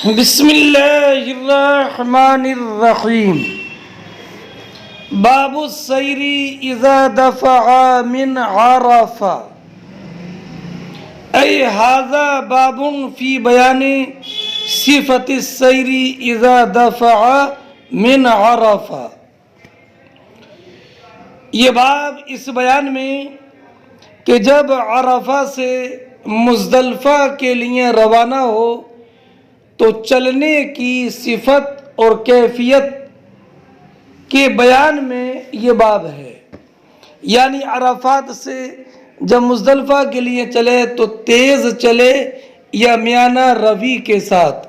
بسم اللہ الرحمن الرحیم باب السیر اذا دفع من عرفہ ای ھذا باب فی بیان صفت السیر اذا دفع من عرفہ۔ یہ باب اس بیان میں کہ جب عرفہ سے مزدلفہ کے لیے روانہ ہو تو چلنے کی صفت اور کیفیت کے بیان میں یہ باب ہے۔ یعنی عرفات سے جب مزدلفہ کے لیے چلے تو تیز چلے یا میانہ روی کے ساتھ۔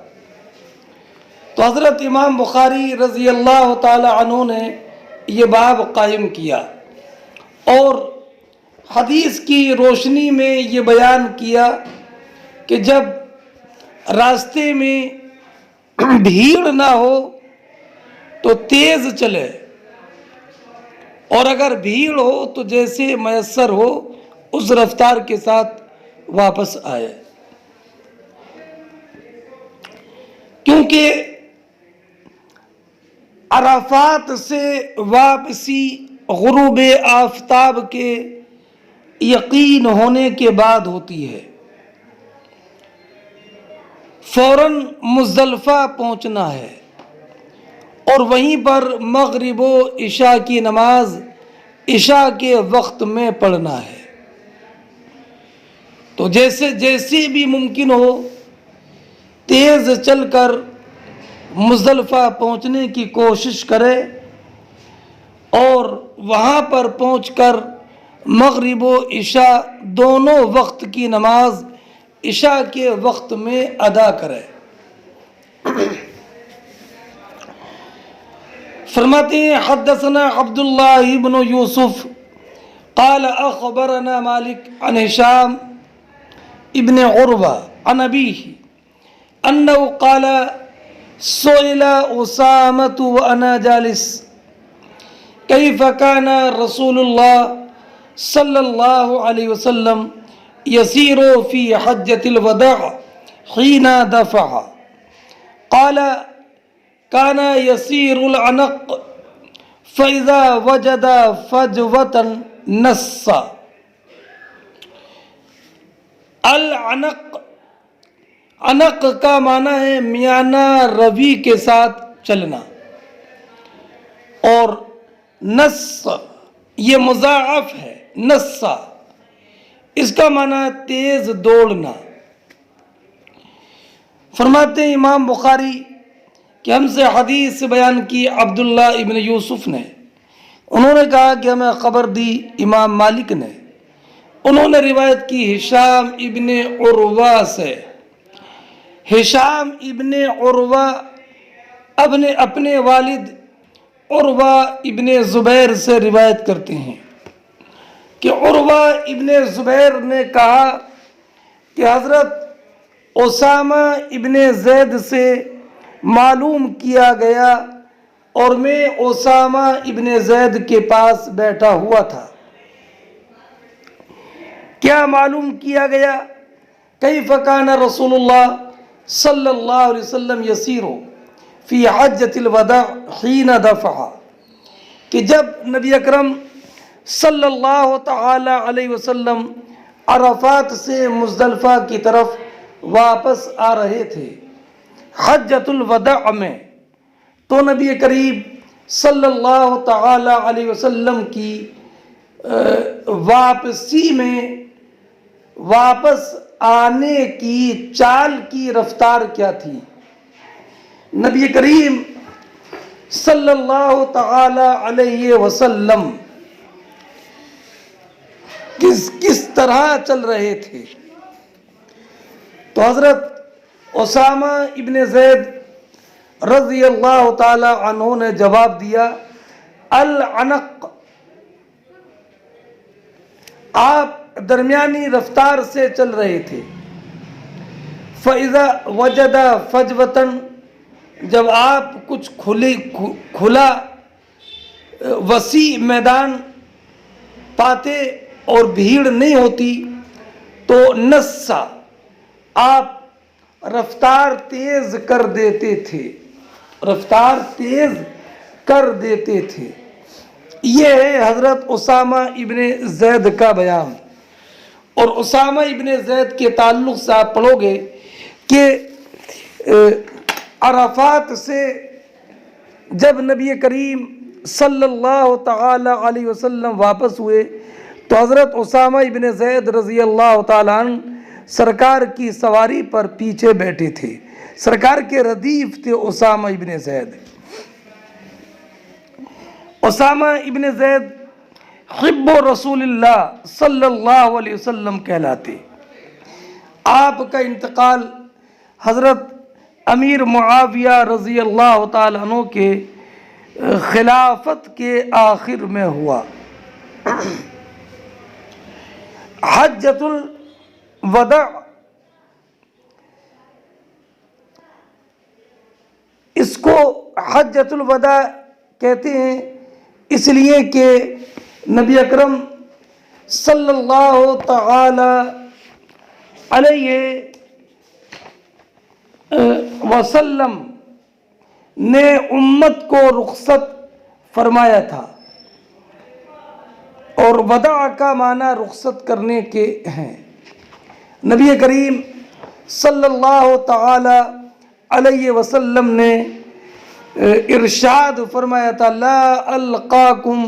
تو حضرت امام بخاری رضی اللہ تعالی عنہ نے یہ باب قائم کیا اور حدیث کی روشنی میں یہ بیان کیا کہ جب راستے میں بھیڑ نہ ہو تو تیز چلے، اور اگر بھیڑ ہو تو جیسے میسر ہو اس رفتار کے ساتھ واپس آئے، کیونکہ عرفات سے واپسی غروب آفتاب کے یقین ہونے کے بعد ہوتی ہے۔ فوراً مزدلفہ پہنچنا ہے اور وہیں پر مغرب و عشاء کی نماز عشاء کے وقت میں پڑھنا ہے۔ تو جیسے بھی ممکن ہو تیز چل کر مزدلفہ پہنچنے کی کوشش کرے اور وہاں پر پہنچ کر مغرب و عشاء دونوں وقت کی نماز عشاء کے وقت میں ادا کرے۔ فرماتے ہیں حدثنا عبداللہ بن یوسف قال اخبرنا مالک عن ہشام ابن عروہ عن ابیہ انه قال سئل اسامة وانا جالس كيف كان رسول الله صلى الله عليه وسلم يسير في حجة الوداع حين دفع قال كان يسير العنق فإذا وجد فجوة نص۔ العنق، عنق کا معنی ہے میانہ روی کے ساتھ چلنا، اور نص یہ مضاعف ہے، نصا اس کا معنی ہے تیز دوڑنا۔ فرماتے ہیں امام بخاری کہ ہم سے حدیث بیان کی عبداللہ ابن یوسف نے، انہوں نے کہا کہ ہمیں خبر دی امام مالک نے، انہوں نے روایت کی ہشام ابن عروہ سے۔ ہشام ابن عروہ اپنے والد عروہ ابن زبیر سے روایت کرتے ہیں کہ عروہ ابن زبیر نے کہا کہ حضرت اسامہ ابن زید سے معلوم کیا گیا اور میں اسامہ ابن زید کے پاس بیٹھا ہوا تھا۔ کیا معلوم کیا گیا؟ کیف کان رسول اللہ صلی اللہ علیہ وسلم یسیر فی حجۃ الوداع حین دفع، کہ جب نبی اکرم صلی اللہ تعالی علیہ وسلم عرفات سے مزدلفہ کی طرف واپس آ رہے تھے حجۃ الوداع میں، تو نبی کریم صلی اللہ تعالی علیہ وسلم کی واپسی میں واپس آنے کی چال کی رفتار کیا تھی؟ نبی کریم صلی اللہ تعالی علیہ وسلم کس طرح چل رہے تھے؟ تو حضرت اسامہ ابن زید رضی اللہ تعالی عنہ نے جواب دیا العنق، آپ درمیانی رفتار سے چل رہے تھے۔ فَإِذَا وَجَدَ فَجْوَةً، جب آپ کچھ کھلا وسیع میدان پاتے اور بھیڑ نہیں ہوتی تو نصا، آپ رفتار تیز کر دیتے تھے، رفتار تیز کر دیتے تھے۔ یہ ہے حضرت اسامہ ابن زید کا بیان۔ اور اسامہ ابن زید کے تعلق سے آپ پڑھو گے کہ عرفات سے جب نبی کریم صلی اللہ تعالی علیہ وسلم واپس ہوئے تو حضرت اسامہ ابن زید رضی اللہ تعالیٰ عنہ سرکار کی سواری پر پیچھے بیٹھے تھے، سرکار کے ردیف تھے اسامہ ابن زید۔ اسامہ ابن زید حب رسول اللہ صلی اللہ علیہ وسلم کہلاتے۔ آپ کا انتقال حضرت امیر معاویہ رضی اللہ تعالیٰ عنہ کے خلافت کے آخر میں ہوا۔ حجۃ الوداع، اس کو حجۃ الوداع کہتے ہیں اس لیے کہ نبی اکرم صلی اللہ تعالی علیہ وسلم نے امت کو رخصت فرمایا تھا، اور وداع کا معنی رخصت کرنے کے ہیں۔ نبی کریم صلی اللہ تعالی علیہ وسلم نے ارشاد فرمایا تھا لا القاکم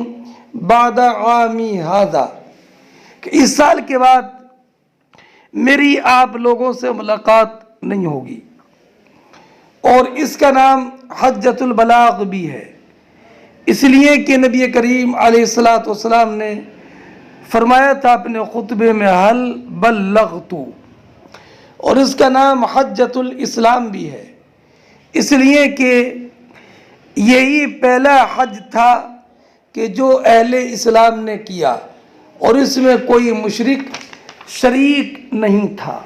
بعد عامی ھذا، کہ اس سال کے بعد میری آپ لوگوں سے ملاقات نہیں ہوگی۔ اور اس کا نام حجۃ البلاغ بھی ہے، اس لیے کہ نبی کریم علیہ السلام نے فرمایا تھا اپنے خطبے میں حل بلغت، اور اس کا نام حجۃ الاسلام بھی ہے، اس لیے کہ یہی پہلا حج تھا کہ جو اہل اسلام نے کیا، اور اس میں کوئی مشرک شریک نہیں تھا۔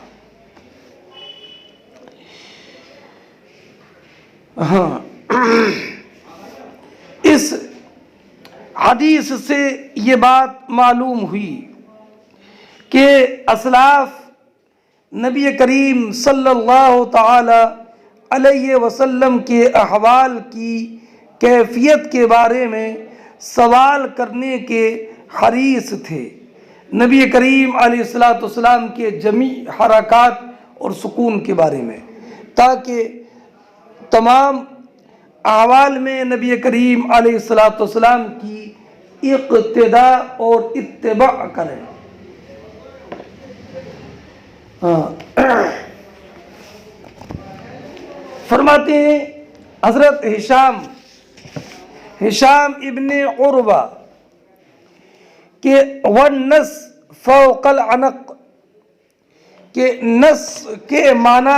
ہاں، اس حدیث سے یہ بات معلوم ہوئی کہ اسلاف نبی کریم صلی اللہ تعالی علیہ وسلم کے احوال کی کیفیت کے بارے میں سوال کرنے کے حریص تھے، نبی کریم علیہ السلام کے جمیع حرکات اور سکون کے بارے میں، تاکہ تمام احوال میں نبی کریم علیہ السلام کی اقتداء اور اتباع کریں۔ فرماتے ہیں حضرت ہشام ابن عروہ کہ والنس فوق العنق، کہ نس کے معنی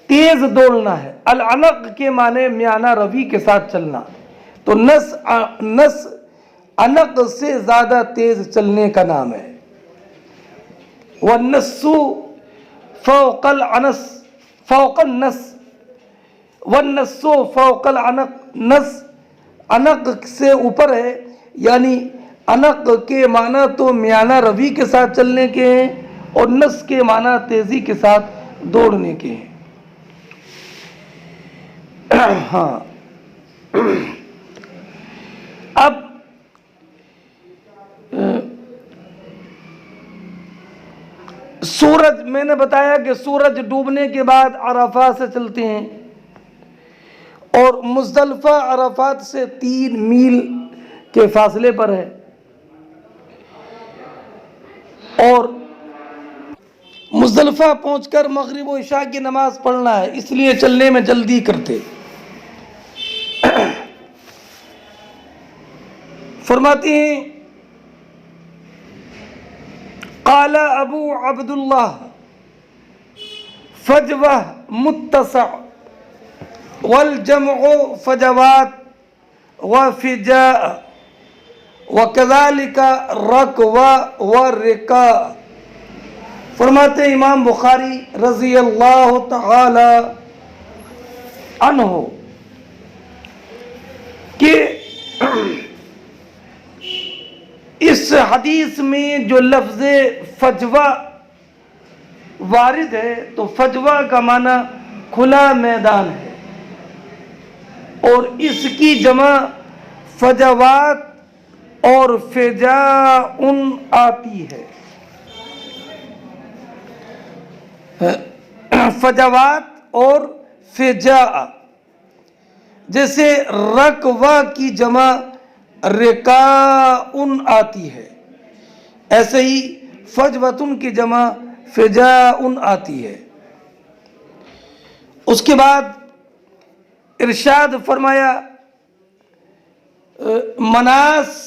تیز دوڑنا ہے، العنق کے معنی میانہ روی کے ساتھ چلنا، تو نس عنق سے زیادہ تیز چلنے کا نام ہے۔ والنس فوق العنس فوق النس، والنس فوق العنق، نس عنق سے اوپر ہے، یعنی عنق کے معنی تو میانہ روی کے ساتھ چلنے کے ہیں، اور نس کے معنی تیزی کے ساتھ دوڑنے کے ہیں۔ ہاں، اب سورج، میں نے بتایا کہ سورج ڈوبنے کے بعد عرفات سے چلتے ہیں، اور مزدلفہ عرفات سے 3 میل کے فاصلے پر ہے، اور مزدلفہ پہنچ کر مغرب و عشاء کی نماز پڑھنا ہے، اس لیے چلنے میں جلدی کرتے۔ فرماتے ہیں قال ابو عبداللہ فجوہ متسع والجمع فجوات وفجاء وكذلك رکوہ ورکاء۔ فرماتے ہیں امام بخاری رضی اللہ تعالی عنہ کہ اس حدیث میں جو لفظ فجوہ وارد ہے تو فجوہ کا معنی کھلا میدان ہے، اور اس کی جمع فجوات اور فجاء آتی ہے۔ فجوات اور فجاء، جیسے رکوہ کی جمع رکاء آتی ہے، ایسے ہی فجوتن کی جمع فجاء آتی ہے۔ اس کے بعد ارشاد فرمایا مناس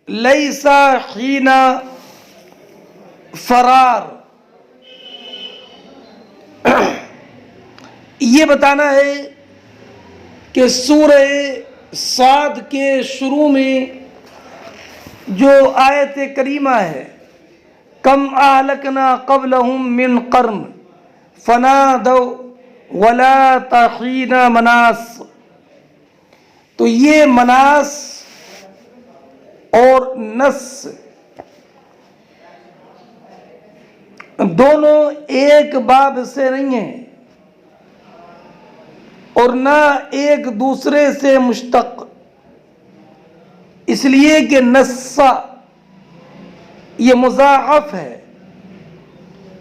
لیسا حین فرار، یہ بتانا ہے کہ سورہ صاد کے شروع میں جو آیت کریمہ ہے کم اہلکنا قبلہم من قرن فنادوا ولا تحین مناس، تو یہ مناس اور نس دونوں ایک باب سے نہیں ہیں اور نہ ایک دوسرے سے مشتق، اس لیے کہ نسا یہ مضاعف ہے،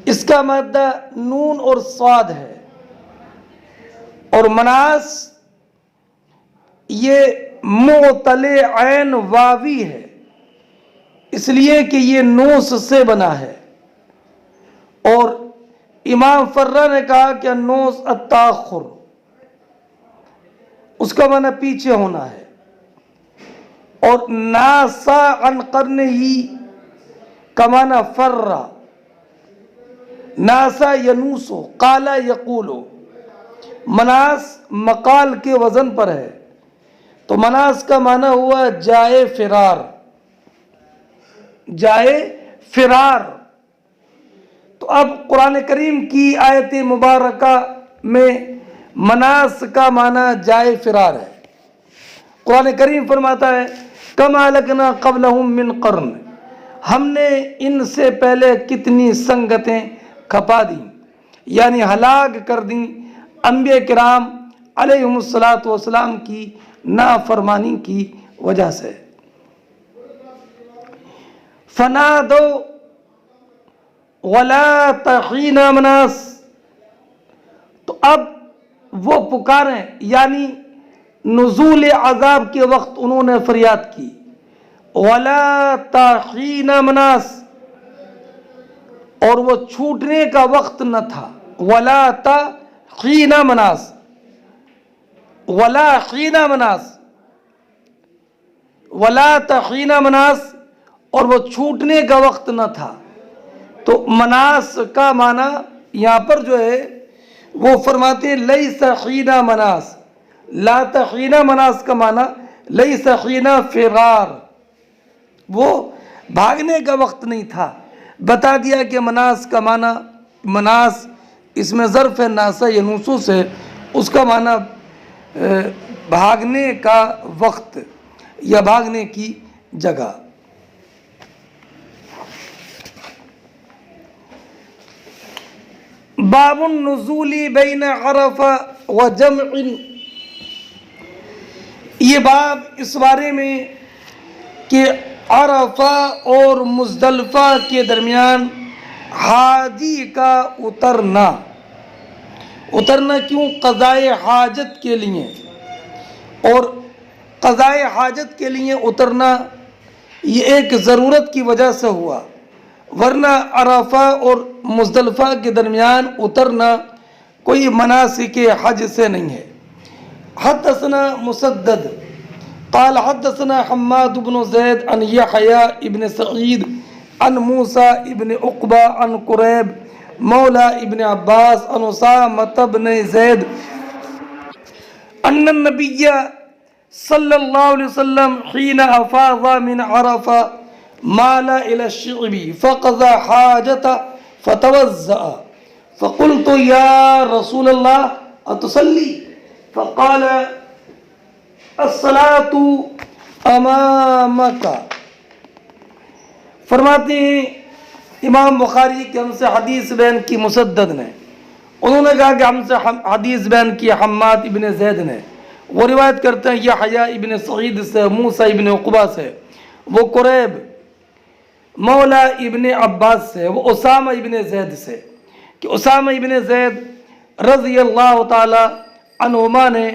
اس کا مادہ نون اور صاد ہے، اور مناس یہ معتل عین واوی ہے، اس لیے کہ یہ نوس سے بنا ہے، اور امام فرہ نے کہا کہ النوس التاخر، اس کا معنی پیچھے ہونا ہے، اور ناسا عن قرنہ کا معنی فرہ، ناسا ینوسو قالا یقولو، مناس مقال کے وزن پر ہے، تو مناس کا معنی ہوا جائے فرار، جائے فرار۔ تو اب قرآن کریم کی آیت مبارکہ میں مناس کا معنی جائے فرار ہے۔ قرآن کریم فرماتا ہے کم اہلکنا قبلہم من قرن، ہم نے ان سے پہلے کتنی سنگتیں کھپا دیں، یعنی ہلاک کر دیں انبیاء کرام علیہم السلام کی نافرمانی کی وجہ سے۔ فنادو ولا تحین مناس، تو اب وہ پکاریں، یعنی نزول عذاب کے وقت انہوں نے فریاد کی، ولا تحین مناس، اور وہ چھوٹنے کا وقت نہ تھا، ولا تحین مناس، ولا حین مناس، ولا تحین مناس، اور وہ چھوٹنے کا وقت نہ تھا۔ تو مناس کا معنی یہاں پر جو ہے وہ فرماتے ہیں لیس حین مناس، لا تحین مناس کا معنی لیس حین فرار، وہ بھاگنے کا وقت نہیں تھا۔ بتا دیا کہ مناس کا معنی، مناس اس میں ظرف ہے ناسا ینوسو سے، اس کا معنی بھاگنے کا وقت یا بھاگنے کی جگہ۔ باب النزول بین عرفہ و جمع، یہ باب اس بارے میں کہ عرفہ اور مزدلفہ کے درمیان حاجی کا اترنا کیوں؟ قضائے حاجت کے لیے، اور قضائے حاجت کے لیے اترنا یہ ایک ضرورت کی وجہ سے ہوا، ورنہ عرفہ اور مزدلفہ کے درمیان اترنا کوئی مناسک حج سے نہیں ہے۔ حدثنا مسدد قال حدثنا حماد بن زید عن یحییٰ ابن سعید عن موسیٰ ابن عقبہ عن قریب مولا ابن عباس عن اسامہ بن زید ان النبی صلی اللہ علیہ وسلم حین افاض من عرفہ مال الى الشعب فقضى حاجته فتوضأ فقلت یا رسول اللہ اتصلی؟ فقال الصلاة امامك۔ فرماتے ہیں امام بخاری کہ ہم سے حدیث بیان کی مسدد نے، انہوں نے کہا کہ ہم سے حدیث بیان کی حماد ابن زید نے، وہ روایت کرتے ہیں یحییٰ ابن سعید سے، موسیٰ ابن عقبہ سے، وہ قریب مولا ابن عباس سے، وہ اسامہ ابن زید سے، کہ اسامہ ابن زید رضی اللہ تعالی عنہما نے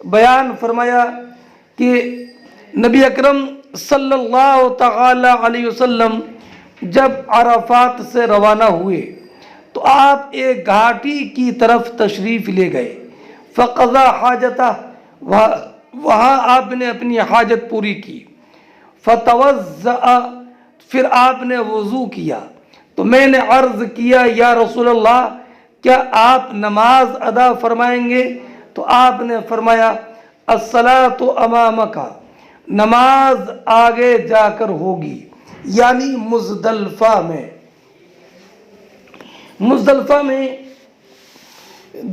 بیان فرمایا کہ نبی اکرم صلی اللہ تعالی علیہ وسلم جب عرفات سے روانہ ہوئے تو آپ ایک گھاٹی کی طرف تشریف لے گئے، فقضا حاجتہ، وہاں آپ نے اپنی حاجت پوری کی، فتوضأ، پھر آپ نے وضو کیا، تو میں نے عرض کیا یا رسول اللہ کیا آپ نماز ادا فرمائیں گے؟ تو آپ نے فرمایا الصلاۃ امامک، نماز آگے جا کر ہوگی، یعنی مزدلفہ میں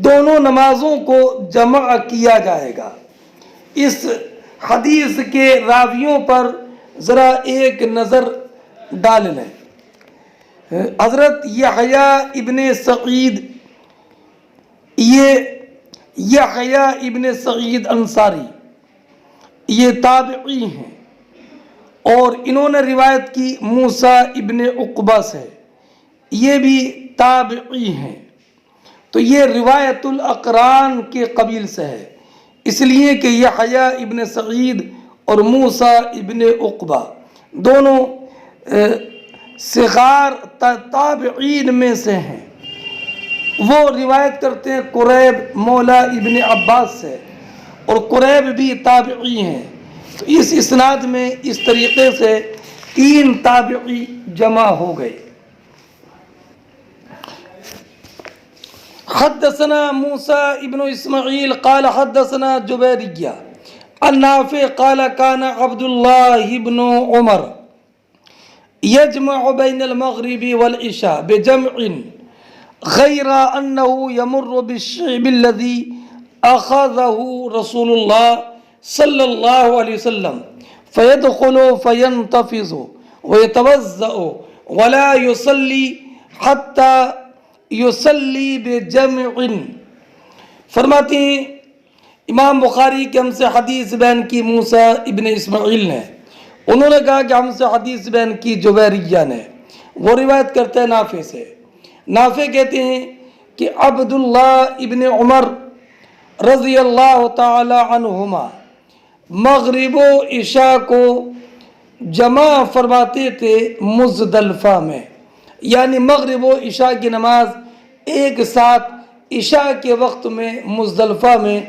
دونوں نمازوں کو جمع کیا جائے گا۔ اس حدیث کے راویوں پر ذرا ایک نظر ڈال لیں۔ حضرت یحییٰ ابن سعید، یہ یحییٰ ابن سعید انصاری یہ تابعی ہیں، اور انہوں نے روایت کی موسیٰ ابن عقبہ سے، یہ بھی تابعی ہیں، تو یہ روایت الاقران کے قبیل سے ہے، اس لیے کہ یحییٰ ابن سعید اور موسیٰ ابن عقبہ دونوں صغار تابعین میں سے ہیں۔ وہ روایت کرتے ہیں قریب مولا ابن عباس سے، اور قریب بھی تابعی ہیں، تو اس اسناد میں اس طریقے سے 3 تابعی جمع ہو گئے۔ حدثنا موسیٰ ابن اسماعیل قال حدثنا جبیریہ عن نافع قال كان عبد الله بن عمر يجمع بين المغرب والعشاء بجمع غير أنه يمر بالشعب الذي أخذه رسول الله صلى الله عليه وسلم فيدخل فينتفض ويتوضأ ولا يصلي حتى يصلي بجمع۔ فرماتے ہیں امام بخاری کہ ہم سے حدیث بیان کی موسیٰ ابن اسماعیل نے، انہوں نے کہا کہ ہم سے حدیث بیان کی جبیریہ نے، وہ روایت کرتے ہیں نافع سے، نافع کہتے ہیں کہ عبداللہ ابن عمر رضی اللہ تعالی عنہما مغرب و عشاء کو جمع فرماتے تھے مزدلفہ میں، یعنی مغرب و عشاء کی نماز ایک ساتھ عشاء کے وقت میں مزدلفہ میں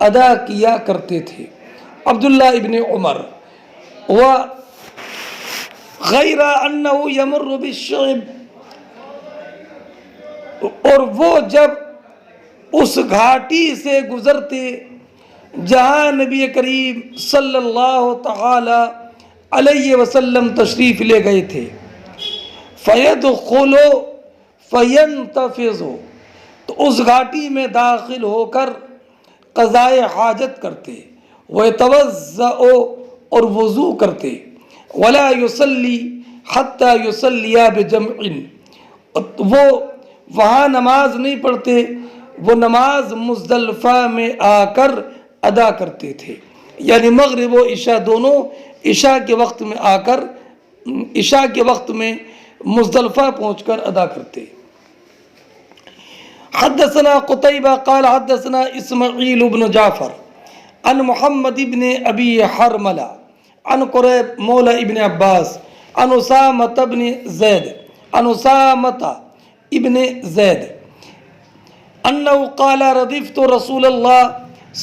ادا کیا کرتے تھے عبداللہ ابن عمر۔ غیر انہ یمر بالشعب، اور وہ جب اس گھاٹی سے گزرتے جہاں نبی کریم صلی اللہ تعالی علیہ وسلم تشریف لے گئے تھے، فَيَدْخُلُ فَيَنْتَفِضُ، تو اس گھاٹی میں داخل ہو کر قضائے حاجت کرتے، وَيَتَوَضَّأُ، اور وضو کرتے، وَلَا يُصَلِّي حَتَّى يُصَلِّيَا بِجَمْعٍ، وہ وہاں نماز نہیں پڑھتے، وہ نماز مزدلفہ میں آ کر ادا کرتے تھے، یعنی مغرب و عشاء دونوں عشاء کے وقت میں آ کر عشاء کے وقت میں مزدلفہ پہنچ کر ادا کرتے۔ حدثنا قتیبہ قال حدثنا اسماعیل بن جعفر عن محمد ابن ابی حرملہ عن قریب مولا ابن عباس عن اسامۃ بن زید عن اسامۃ ابن زید انہ قال ردفت رسول اللہ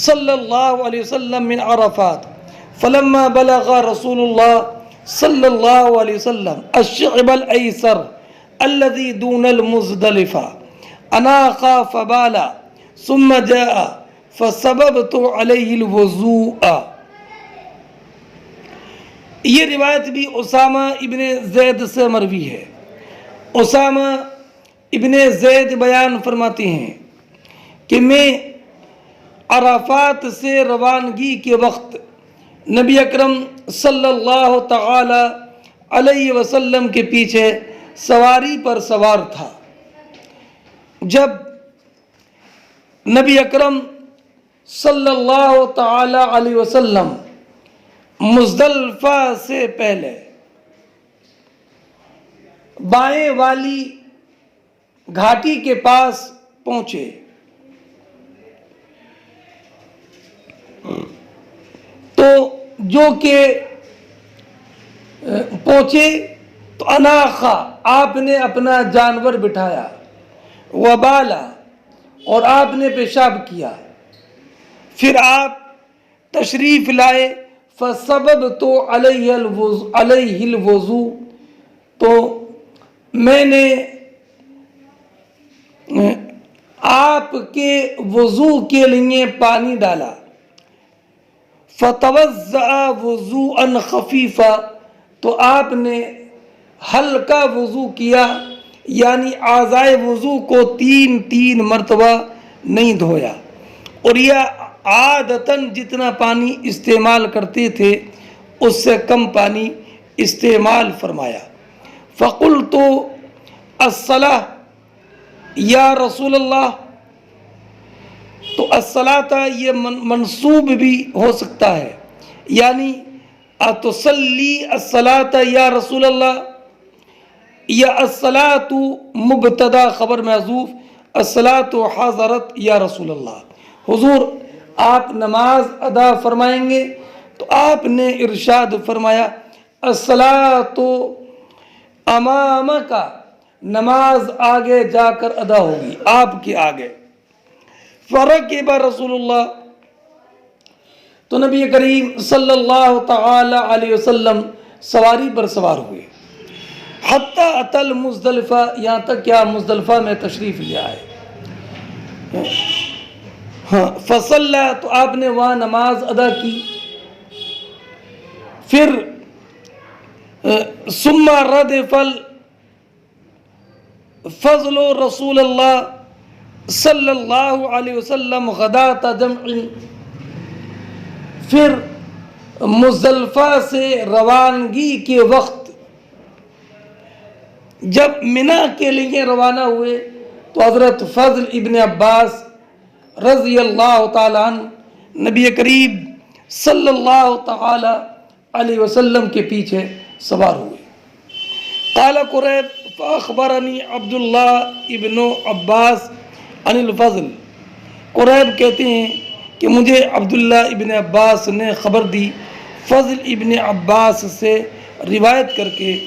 صلی اللہ علیہ وسلم من عرفات فلما بلغ رسول اللہ صلی اللہ علیہ وسلم الشعب الایسر الذي دون المزدلفہ اناخ فبالا ثم جاء فسببت علیہ الوضوء۔ یہ روایت بھی اسامہ ابن زید سے مروی ہے۔ اسامہ ابن زید بیان فرماتے ہیں کہ میں عرفات سے روانگی کے وقت نبی اکرم صلی اللہ تعالی علیہ وسلم کے پیچھے سواری پر سوار تھا۔ جب نبی اکرم صلی اللہ تعالی علیہ وسلم مزدلفہ سے پہلے بائیں والی گھاٹی کے پاس پہنچے تو جو کہ پہنچے تو اناخا، آپ نے اپنا جانور بٹھایا، وبالا، اور آپ نے پیشاب کیا، پھر آپ تشریف لائے، فَصَبَبْتُ عَلَيْهِ الْوُضُوءَ، تو میں نے آپ کے وضو کے لیے پانی ڈالا، فَتَوَضَّأَ وُضُوءً خَفِيفًا، تو آپ نے ہلکا وضو کیا، یعنی اعضائے وضو کو 3 مرتبہ نہیں دھویا، اور یہ عادتاً جتنا پانی استعمال کرتے تھے اس سے کم پانی استعمال فرمایا۔ فَقُلْتُ الصَّلَاةُ یا رسول اللہ، تو الصلاۃ یہ منصوب بھی ہو سکتا ہے، یعنی اتصلی الصلاۃ یا رسول اللہ، یا الصلاۃ مبتدا خبر محذوف، الصلاۃ حضرت یا رسول اللہ، حضور آپ نماز ادا فرمائیں گے؟ تو آپ نے ارشاد فرمایا الصلاۃ امامک، نماز آگے جا کر ادا ہوگی، آپ کے آگے۔ فرکب رسول اللہ، تو نبی کریم صلی اللہ تعالی علیہ وسلم سواری پر سوار ہوئے، حتی اتل مزدلفہ، یہاں تک کیا مزدلفہ میں تشریف لے آئے۔ فصلی، تو آپ نے وہاں نماز ادا کی، پھر ثم ردف فضل رسول اللہ صلی اللہ علیہ وسلم غداۃ جمع، پھر مزدلفہ سے روانگی کے وقت جب منی کے لیے روانہ ہوئے تو حضرت فضل ابن عباس رضی اللہ تعالیٰ عنہ نبی کریم صلی اللہ تعالی علیہ وسلم کے پیچھے سوار ہوئے۔ قال قریب فاخبرنی عبداللہ ابن عباس عن الفضل، قریب کہتے ہیں کہ مجھے عبداللہ ابن عباس نے خبر دی فضل ابن عباس سے روایت کر کے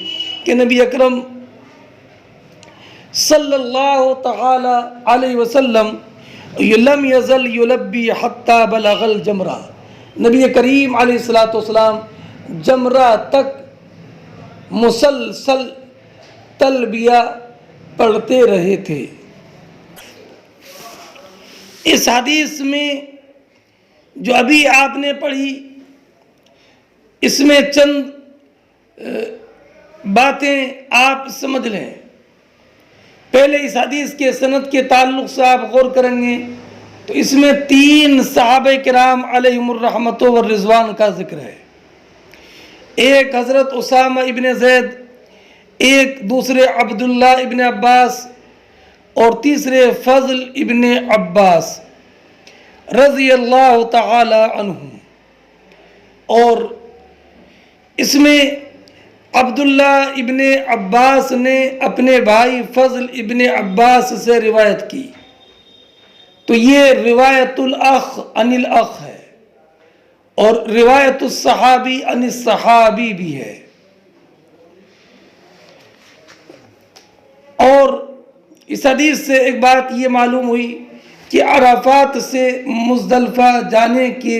کہ نبی اکرم صلی اللہ تعالی علیہ وسلم لم یزل یلبی حتی بلغ الجمرہ، نبی کریم علیہ السلام جمرہ تک مسلسل تلبیہ پڑھتے رہے تھے۔ اس حدیث میں جو ابھی آپ نے پڑھی، اس میں چند باتیں آپ سمجھ لیں۔ پہلے اس حدیث کے سند کے تعلق سے آپ غور کریں گے تو اس میں 3 صحابہ کرام علیہم الرحمۃ والرضوان کا ذکر ہے، ایک حضرت اسامہ ابن زید، ایک دوسرے عبداللہ ابن عباس، اور تیسرے فضل ابن عباس رضی اللہ تعالی عنہ۔ اور اس میں عبداللہ ابن عباس نے اپنے بھائی فضل ابن عباس سے روایت کی، تو یہ روایت الاخ عن الاخ ہے، اور روایت الصحابی عن الصحابی بھی ہے۔ اور اس حدیث سے ایک بات یہ معلوم ہوئی کہ عرفات سے مزدلفہ جانے کے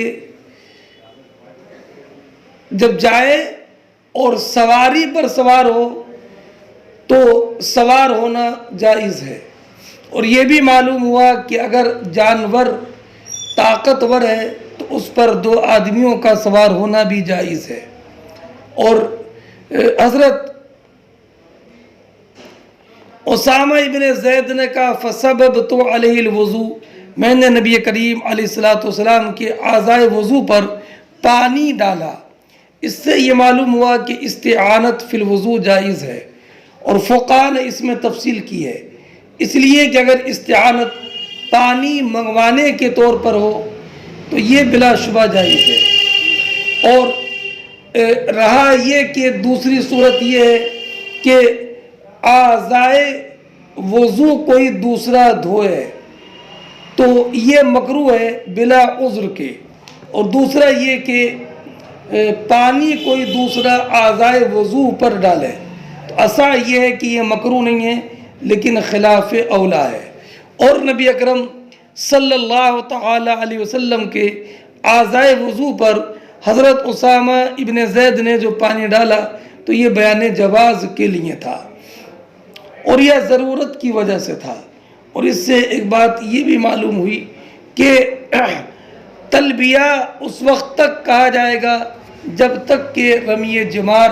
جب جائے اور سواری پر سوار ہو تو سوار ہونا جائز ہے، اور یہ بھی معلوم ہوا کہ اگر جانور طاقتور ہے تو اس پر 2 آدمیوں کا سوار ہونا بھی جائز ہے۔ اور حضرت اسامہ ابن زید نے کہا فَصَبَبْتُ عَلَيْهِ الْوُضُوء، میں نے نبی کریم علیہ السلام کے اعضائے وضو پر پانی ڈالا۔ اس سے یہ معلوم ہوا کہ استعانت فی الوضو جائز ہے، اور فقہاء نے اس میں تفصیل کی ہے، اس لیے کہ اگر استعانت پانی منگوانے کے طور پر ہو تو یہ بلا شبہ جائز ہے۔ اور رہا یہ کہ دوسری صورت یہ ہے کہ اعضائے وضو کوئی دوسرا دھوئے تو یہ مکروہ ہے بلا عذر کے، اور دوسرا یہ کہ پانی کوئی دوسرا اعضائے وضو پر ڈالے تو ایسا یہ ہے کہ یہ مکروہ نہیں ہے لیکن خلاف اولا ہے۔ اور نبی اکرم صلی اللہ تعالی علیہ وسلم کے اعضائے وضو پر حضرت اسامہ ابن زید نے جو پانی ڈالا تو یہ بیان جواز کے لیے تھا اور یہ ضرورت کی وجہ سے تھا۔ اور اس سے ایک بات یہ بھی معلوم ہوئی کہ تلبیہ اس وقت تک کہا جائے گا جب تک کہ رمی جمار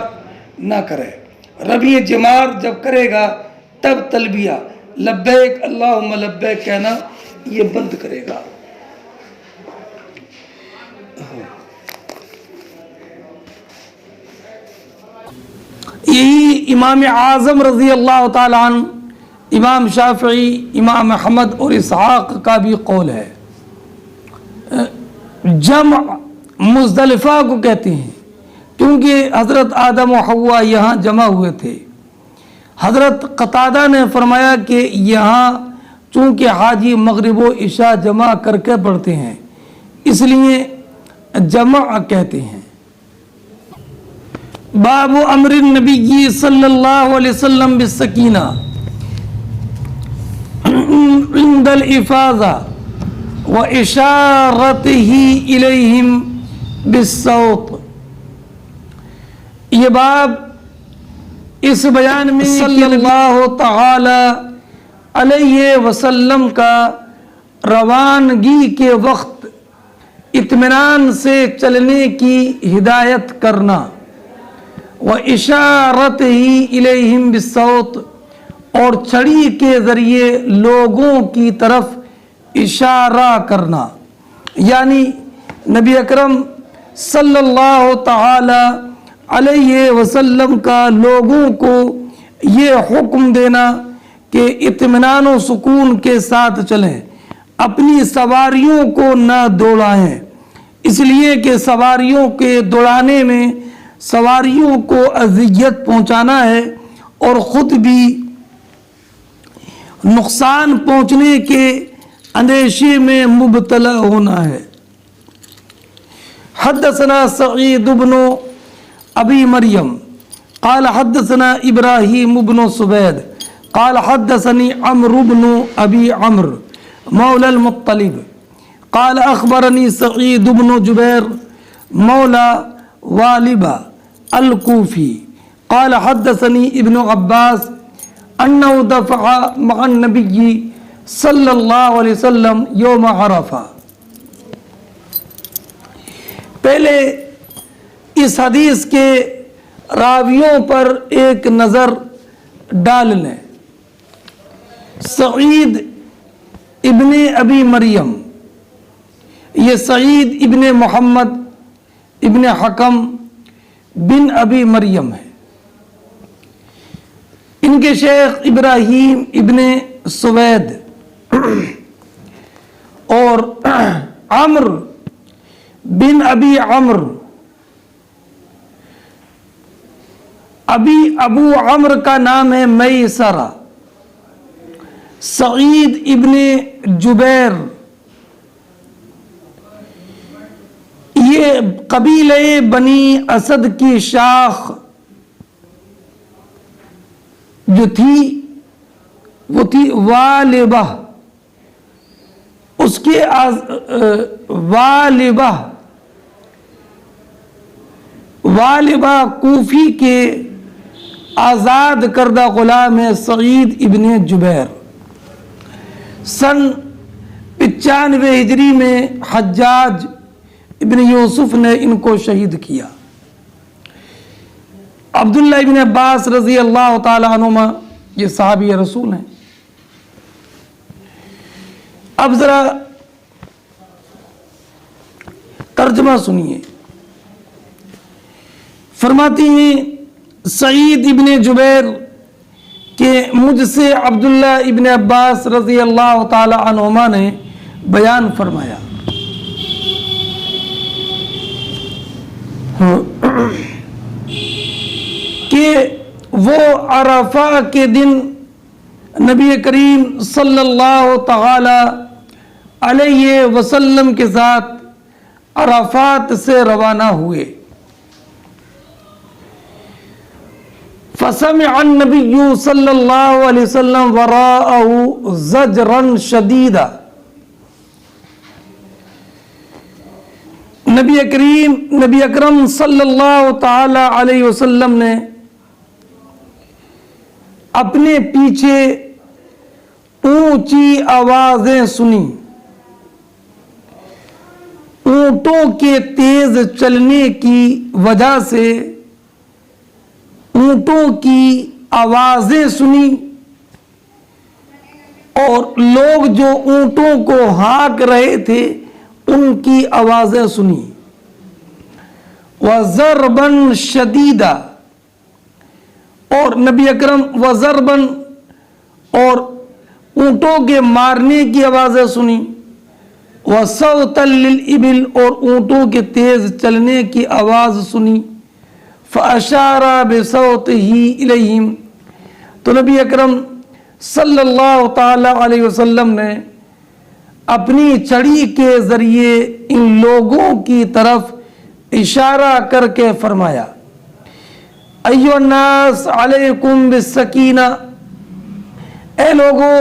نہ کرے، رمی جمار جب کرے گا تب تلبیہ لبیک اللہم لبیک کہنا یہ بند کرے گا۔ یہی امام اعظم رضی اللہ تعالیٰ عنہ، امام شافعی، امام احمد اور اسحاق کا بھی قول ہے۔ جمع مزدلفہ کو کہتے ہیں کیونکہ حضرت آدم و حوا یہاں جمع ہوئے تھے۔ حضرت قتادہ نے فرمایا کہ یہاں چونکہ حاجی مغرب و عشاء جمع کر کے پڑھتے ہیں اس لیے جمع کہتے ہیں۔ باب امر النبی صلی اللہ علیہ وسلم بالسکینہ عند الافاضہ واشارته الیہم بالصوت۔ یہ باب اس بیان میں صلی اللہ تعالی علیہ وسلم کا روانگی کے وقت اطمینان سے چلنے کی ہدایت کرنا، وَإِشَارَتِهِ إِلَيْهِمْ بِالصَّوْتِ اور چھڑی کے ذریعے لوگوں کی طرف اشارہ کرنا، یعنی نبی اکرم صلی اللہ تعالی علیہ وسلم کا لوگوں کو یہ حکم دینا کہ اطمینان و سکون کے ساتھ چلیں، اپنی سواریوں کو نہ دوڑائیں، اس لیے کہ سواریوں کے دوڑانے میں سواریوں کو اذیت پہنچانا ہے اور خود بھی نقصان پہنچنے کے اندیشے میں مبتلا ہونا ہے۔ حدثنا سعید بن ابی مریم قال حدثنا ابراہیم بن سوید قال حدثني عمرو بن ابی عمرو مولى المطلب قال اخبرني سعید بن جبیر مولى والبہ الکوفی قال حدثني ابن عباس انه دفع مع النبی صلی اللہ علیہ وسلم یوم عرفہ۔ پہلے اس حدیث کے راویوں پر ایک نظر ڈال لیں۔ سعید ابن ابی مریم، یہ سعید ابن محمد ابن حکم بن ابی مریم ہے۔ ان کے شیخ ابراہیم ابن سوید اور عمر بن ابی عمر، ابو عمر کا نام ہے میسرہ، سعید ابن جبیر یہ قبیلہ بنی اسد کی شاخ جو تھی وہ تھی والبہ، اس کے والبہ کوفی کے آزاد کردہ غلام ہے سعید ابن جبیر۔ سن 95 ہجری میں حجاج ابن یوسف نے ان کو شہید کیا۔ عبداللہ ابن عباس رضی اللہ تعالی عنہما یہ صحابی رسول ہیں۔ اب ذرا ترجمہ سنیے۔ فرماتی ہیں سعید ابن جبیر کہ مجھ سے عبداللہ ابن عباس رضی اللہ تعالی عنہما نے بیان فرمایا کہ وہ عرفہ کے دن نبی کریم صلی اللہ تعالی علیہ وسلم کے ساتھ عرفات سے روانہ ہوئے. فسمع النبی صلی اللہ علیہ وسلم وراءہ زجرا شدیدا. نبی اکرم صلی اللہ تعالی علیہ وسلم نے اپنے پیچھے اونچی آوازیں سنی. اونٹوں کے تیز چلنے کی وجہ سے اونٹوں کی آوازیں سنی اور لوگ جو اونٹوں کو ہانک رہے تھے ان کی آوازیں سنی. وَضَرْبًا شَدِيدًا، اور نبی اکرم وَضَرْبًا، اور اونٹوں کے مارنے کی آوازیں سنی. وَصَوْتًا لِلْإِبِلِ، اور اونٹوں کے تیز چلنے کی آواز سنی. فَأَشَارَ بِصَوْتِهِ إِلَيْهِمْ، تو نبی اکرم صلی اللہ تعالی علیہ وسلم نے اپنی چھڑی کے ذریعے ان لوگوں کی طرف اشارہ کر کے فرمایا ایھا الناس علیکم بالسکینہ، اے لوگو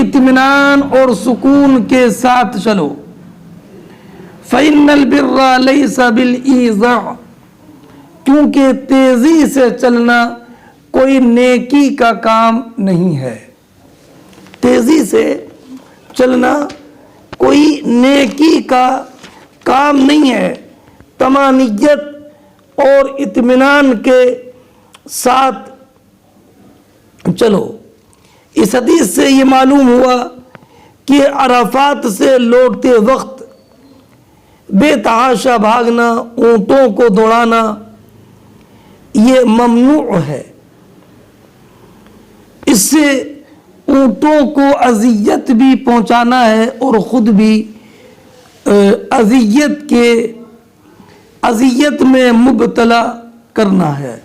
اطمینان اور سکون کے ساتھ چلو. فإن البر ليس بالإيذاء، کیونکہ تیزی سے چلنا کوئی نیکی کا کام نہیں ہے. تیزی سے چلنا کوئی نیکی کا کام نہیں ہے. طمانینت اور اطمینان کے ساتھ چلو. اس حدیث سے یہ معلوم ہوا کہ عرفات سے لوٹتے وقت بے تحاشا بھاگنا، اونٹوں کو دوڑانا یہ ممنوع ہے. اس سے اونٹوں کو اذیت بھی پہنچانا ہے اور خود بھی اذیت میں مبتلا کرنا ہے.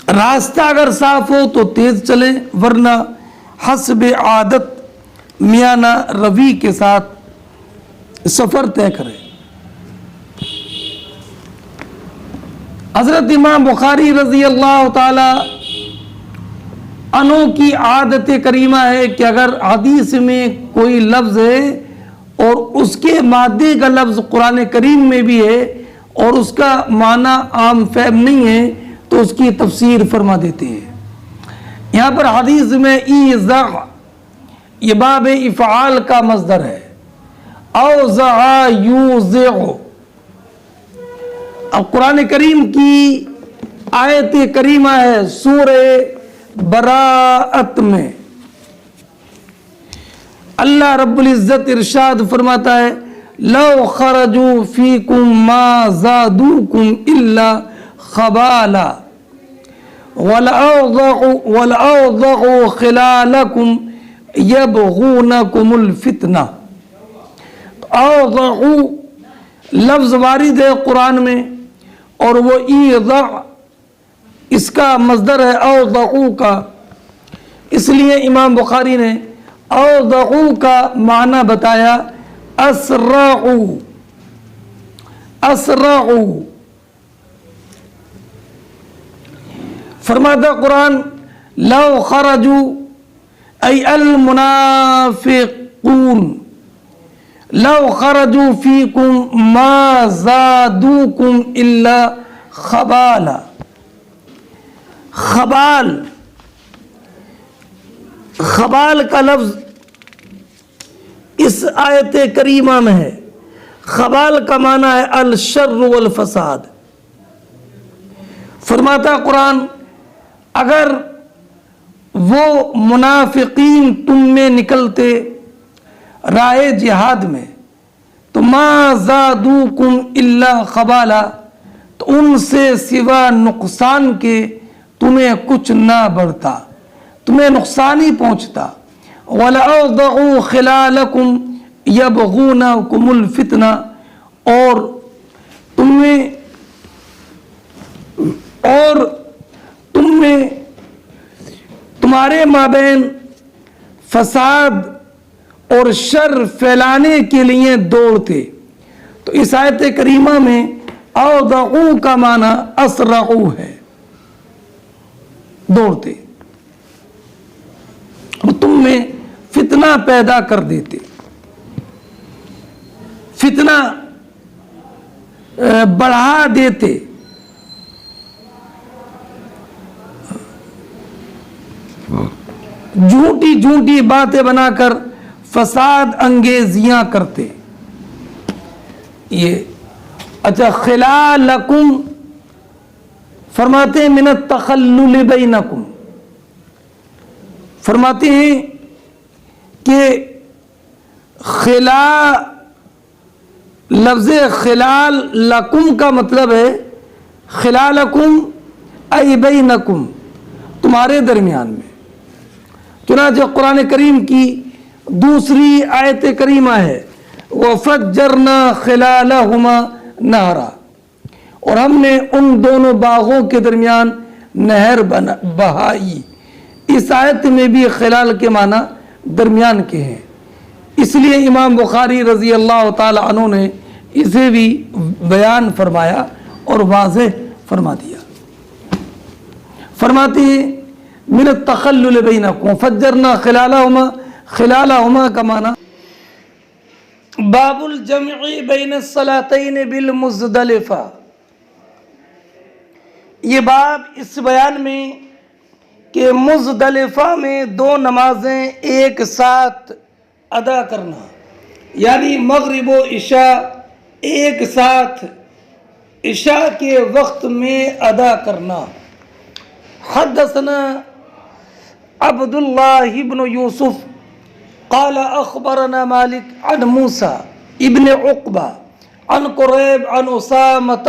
راستہ اگر صاف ہو تو تیز چلیں، ورنہ حسب عادت میانہ روی کے ساتھ سفر طے کریں. حضرت امام بخاری رضی اللہ تعالی عنہ کی عادت کریمہ ہے کہ اگر حدیث میں کوئی لفظ ہے اور اس کے مادے کا لفظ قرآن کریم میں بھی ہے اور اس کا معنی عام فہم نہیں ہے تو اس کی تفسیر فرما دیتے ہیں. یہاں پر حدیث میں ایذا یہ باب افعال کا مصدر ہے. اوزع یوزع. اب قرآن کریم کی آیت کریمہ ہے سورہ براءت میں اللہ رب العزت ارشاد فرماتا ہے لو خرجوا فیکم ما زادوکم الا خبالا وَلَأَوْضَعُوا خِلَالَكُمْ يَبْغُونَكُمُ الْفِتْنَةَ. اوضعوا لفظ وارد ہے قرآن میں اور وہ ایضع اس کا مصدر ہے اوضعوا کا، اس لیے امام بخاری نے اوضعوا کا معنی بتایا اسرعوا. فرماتا قرآن لو خرجوا ای المنافقون لو خرجوا فیکم ما زادوکم الا خبالا. خبال کا لفظ اس آیت کریمہ میں ہے. خبال کا معنی ہے الشر والفساد. فرماتا قرآن اگر وہ منافقین تم میں نکلتے راہ جہاد میں تو ما زادوکم الا خبالا، تو ان سے سوا نقصان کے تمہیں کچھ نہ بڑھتا، تمہیں نقصان ہی پہنچتا۔ وَلَأَوْضَعُوا خِلَالَكُمْ يَبْغُونَكُمُ الْفِتْنَةَ، اور تمہارے مابین فساد اور شر پھیلانے کے لیے دوڑتے۔ تو اس آیت کریمہ میں اوضعوا کا معنی اسرعوا ہے، دوڑتے، اور تم میں فتنہ پیدا کر دیتے، فتنہ بڑھا دیتے۔ جھوٹی جھوٹی باتیں بنا کر فساد انگیزیاں کرتے۔ یہ اچھا، خلالکم فرماتے ہیں من التخلل بینکم، فرماتے ہیں کہ لفظ خلال لکم کا مطلب ہے خلالکم ای بینکم، تمہارے درمیان میں۔ چنانچہ قرآن کریم کی دوسری آیت کریمہ ہے وَفَجَّرْنَا خِلَالَهُمَا نَهْرًا، اور ہم نے ان دونوں باغوں کے درمیان نہر بہائی۔ اس آیت میں بھی خلال کے معنی درمیان کے ہیں، اس لیے امام بخاری رضی اللہ تعالی عنہ نے اسے بھی بیان فرمایا اور واضح فرما دیا۔ فرماتے ہیں من التخلل بینکم فجرنا خلالہما کا معنی باب الجمع بین الصلاتین بالمزدلفہ۔ یہ باب اس بیان میں کہ مزدلفہ میں دو نمازیں ایک ساتھ ادا کرنا، یعنی مغرب و عشاء ایک ساتھ عشاء کے وقت میں ادا کرنا۔ حدثنا عبد الله بن يوسف قال أخبرنا مالك عن موسى ابن عقبة عن قريب عن أسامة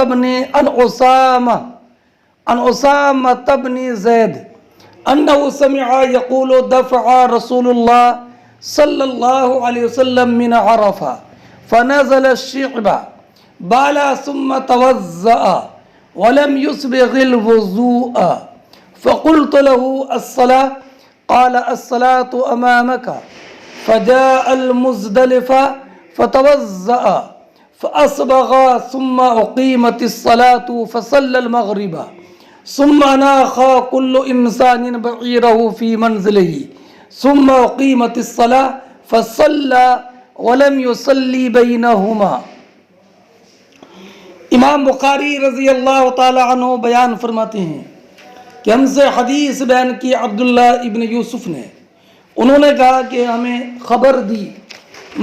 بن زيد أنه سمع يقول دفع رسول الله صلى الله عليه وسلم من عرفة فنزل الشعب بالا ثم توضأ ولم يسبغ الوضوء فقلت له الصلاة قال الصلاة أمامك فجاء المزدلفة فتوضأ فأصبغ ثم أقيمت الصلاة فصلى المغرب ثم ناخى كل إنسان بعيره في منزله ثم أقيمت الصلاة فصلى ولم يصلي بينهما۔ امام بخاری رضی اللہ تعالی عنہ بیان فرماتے ہیں کہ ہم سے حدیث بیان کی عبداللہ ابن یوسف نے، انہوں نے کہا کہ ہمیں خبر دی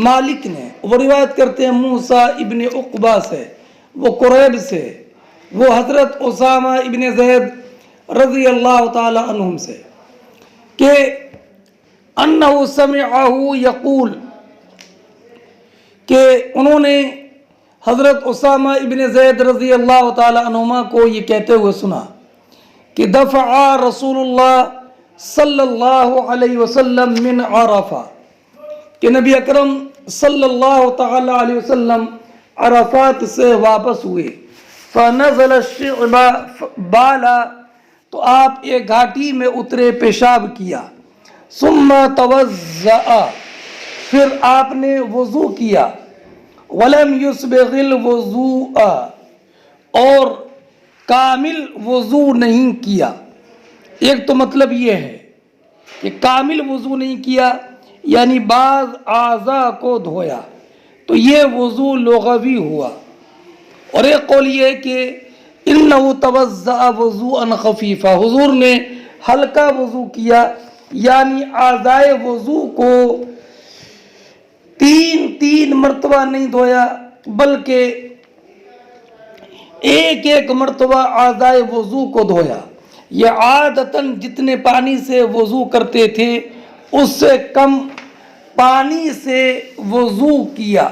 مالک نے، وہ روایت کرتے ہیں موسیٰ ابن عقبہ سے، وہ قریب سے، وہ حضرت اسامہ ابن زید رضی اللہ تعالی عنہم سے، کہ انہو سمعہ یقول، کہ انہوں نے حضرت اسامہ ابن زید رضی اللہ تعالی عنہما کو یہ کہتے ہوئے سنا کہ دفع رسول اللہ صلی اللہ علیہ وسلم من عرفہ، کہ نبی اکرم صلی اللہ تعالی علیہ وسلم عرفات سے واپس ہوئے۔ فنزل الشعب بالا، تو آپ ایک گھاٹی میں اترے، پیشاب کیا۔ ثم توضأ، پھر آپ نے وضو کیا۔ ولم يسبغ الوضوء، اور کامل وضو نہیں کیا۔ ایک تو مطلب یہ ہے کہ کامل وضو نہیں کیا، یعنی بعض اعضاء کو دھویا، تو یہ وضو لغوی ہوا۔ اور ایک قول یہ ہے کہ انہو توضأ وضوءا خفیفا، حضور نے ہلکا وضو کیا، یعنی اعضاء وضو کو تین مرتبہ نہیں دھویا، بلکہ ایک مرتبہ اعضاء وضو کو دھویا۔ یہ عادتاً جتنے پانی سے وضو کرتے تھے اس سے کم پانی سے وضو کیا۔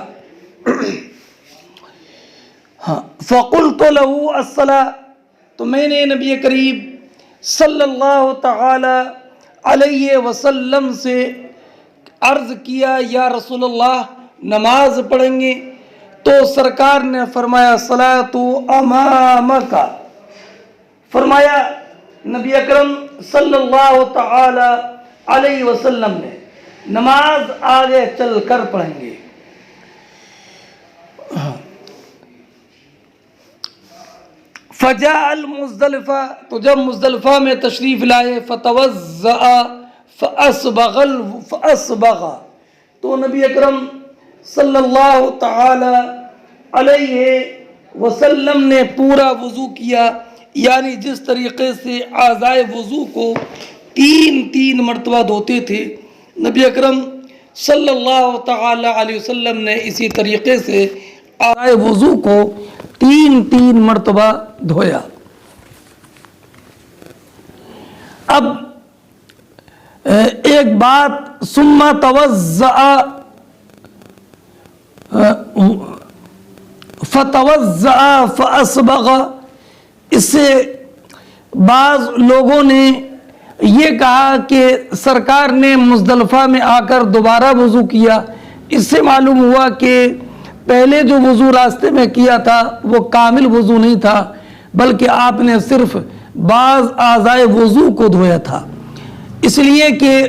فقلت له الصلاة، تو میں نے نبی کریم صلی اللہ تعالی علیہ وسلم سے عرض کیا یا رسول اللہ نماز پڑھیں گے؟ تو سرکار نے فرمایا صلاۃ امامک، فرمایا نبی اکرم صلی اللہ تعالی علیہ وسلم نے نماز آگے چل کر پڑھیں گے۔ فجاء المزدلفہ، تو جب مزدلفہ میں تشریف لائے، فتوضأ فأسبغ، تو نبی اکرم صلی اللہ تعالی علیہ وسلم نے پورا وضو کیا، یعنی جس طریقے سے اعضائے وضو کو تین مرتبہ دھوتے تھے، نبی اکرم صلی اللہ تعالی علیہ وسلم نے اسی طریقے سے اعضائے وضو کو تین مرتبہ دھویا۔ اب ایک بات، ثم توضأ فتوضأ فأسبغ، اس سے بعض لوگوں نے یہ کہا کہ سرکار نے مزدلفہ میں آ کر دوبارہ وضو کیا، اس سے معلوم ہوا کہ پہلے جو وضو راستے میں کیا تھا وہ کامل وضو نہیں تھا، بلکہ آپ نے صرف بعض اعضائے وضو کو دھویا تھا، اس لیے کہ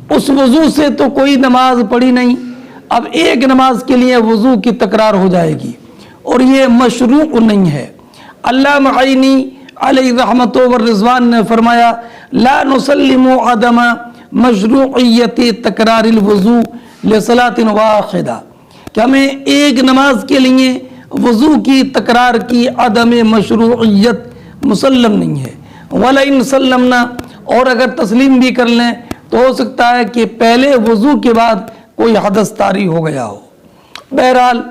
اس وضو سے تو کوئی نماز پڑھی نہیں، اب ایک نماز کے لیے وضو کی تکرار ہو جائے گی، اور یہ مشروع نہیں ہے۔ علامہ عینی علیہ رحمت و رضوان نے فرمایا لا نسلم عدم مشروعیت تکرار الوضو لصلاۃ واحدہ، کہ ہمیں ایک نماز کے لیے وضو کی تکرار کی عدم مشروعیت مسلم نہیں ہے۔ وَلَئِن سَلَّمْنَا، اور اگر تسلیم بھی کر لیں تو ہو سکتا ہے کہ پہلے وضو کے بعد کوئی حدث طاری ہو گیا ہو۔ بہرحال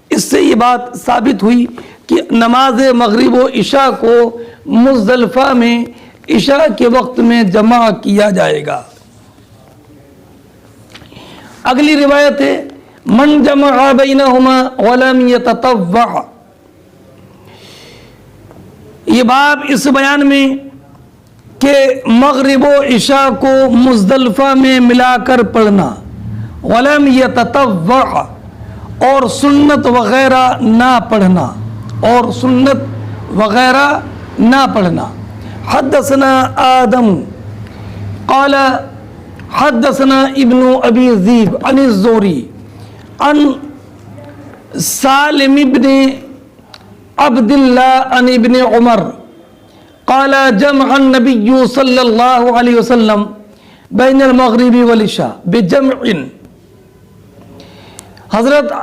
اس سے یہ بات ثابت ہوئی کہ نماز مغرب و عشاء کو مزدلفہ میں عشاء کے وقت میں جمع کیا جائے گا۔ اگلی روایت ہے من جمع بینہما ولم یتطوع، یہ باب اس بیان میں کہ مغرب و عشاء کو مزدلفہ میں ملا کر پڑھنا، ولم یتطوع، اور سنت وغیرہ نہ پڑھنا، اور سنت وغیرہ نہ پڑھنا۔ حدثنا آدم قال حدثنا ابن ابی ذئب عن الزہری عن سالم ابن عبد اللہ عن ابن عمر قال جمع النبی صلی اللہ علیہ وسلم بین المغرب والعشاء بجمع، حضرت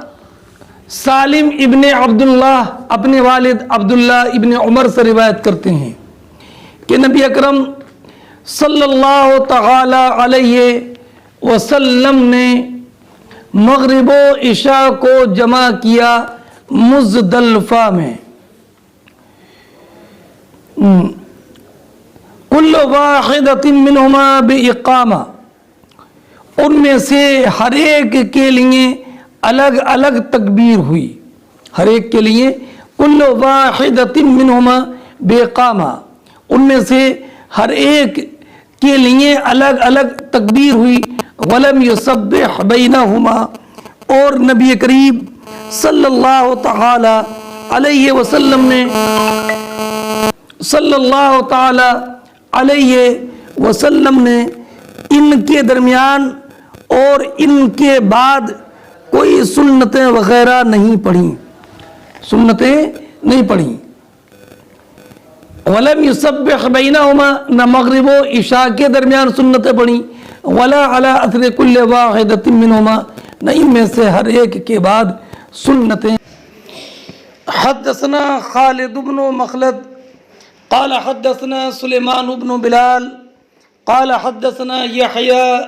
سالم ابن عبداللہ اپنے والد عبداللہ ابن عمر سے روایت کرتے ہیں کہ نبی اکرم صلی اللہ تعالی علیہ وسلم نے مغرب و عشاء کو جمع کیا مزدلفہ میں۔ کل واحدۃ منہما باقامہ، ان میں سے ہر ایک کے لیے الگ الگ تکبیر ہوئی، ہر ایک کے لیے کل واحدۃ منہما باقامہ، ان میں سے ہر ایک کے لیے الگ الگ تکبیر ہوئی۔ ولم یسبح بینہما، اور نبی کریم صلی اللہ تعالی علیہ وسلم نے ان کے درمیان اور ان کے بعد کوئی سنتیں وغیرہ نہیں پڑھیں، سنتیں نہیں پڑھیں۔ ولم یسبح بینہما، نہ مغرب و عشاء کے درمیان سنتیں پڑھیں، ولا علی اثر کل واحدۃ منہما، نہ ان میں سے ہر ایک کے بعد سنتیں۔ حدثنا خالد بن مخلد قال حدثنا سلیمان بن بلال قال حدثنا یحییٰ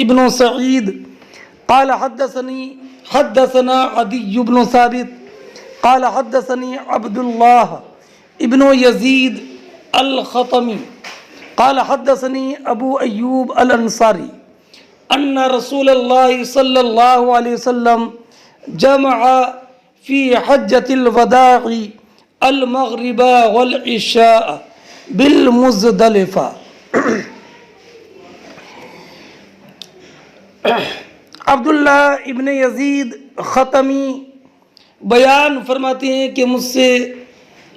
ابن سعید قال حدثنا عدی بن ثابت قال حدثني عبد الله ابن يزيد الخطمي قال حدثني أبو أيوب الأنصاري أن رسول الله صلى الله عليه وسلم جمع في حجة الوداع المغرب والعشاء بالمزدلفہ۔ عبداللہ ابن یزید ختمی بیان فرماتے ہیں کہ مجھ سے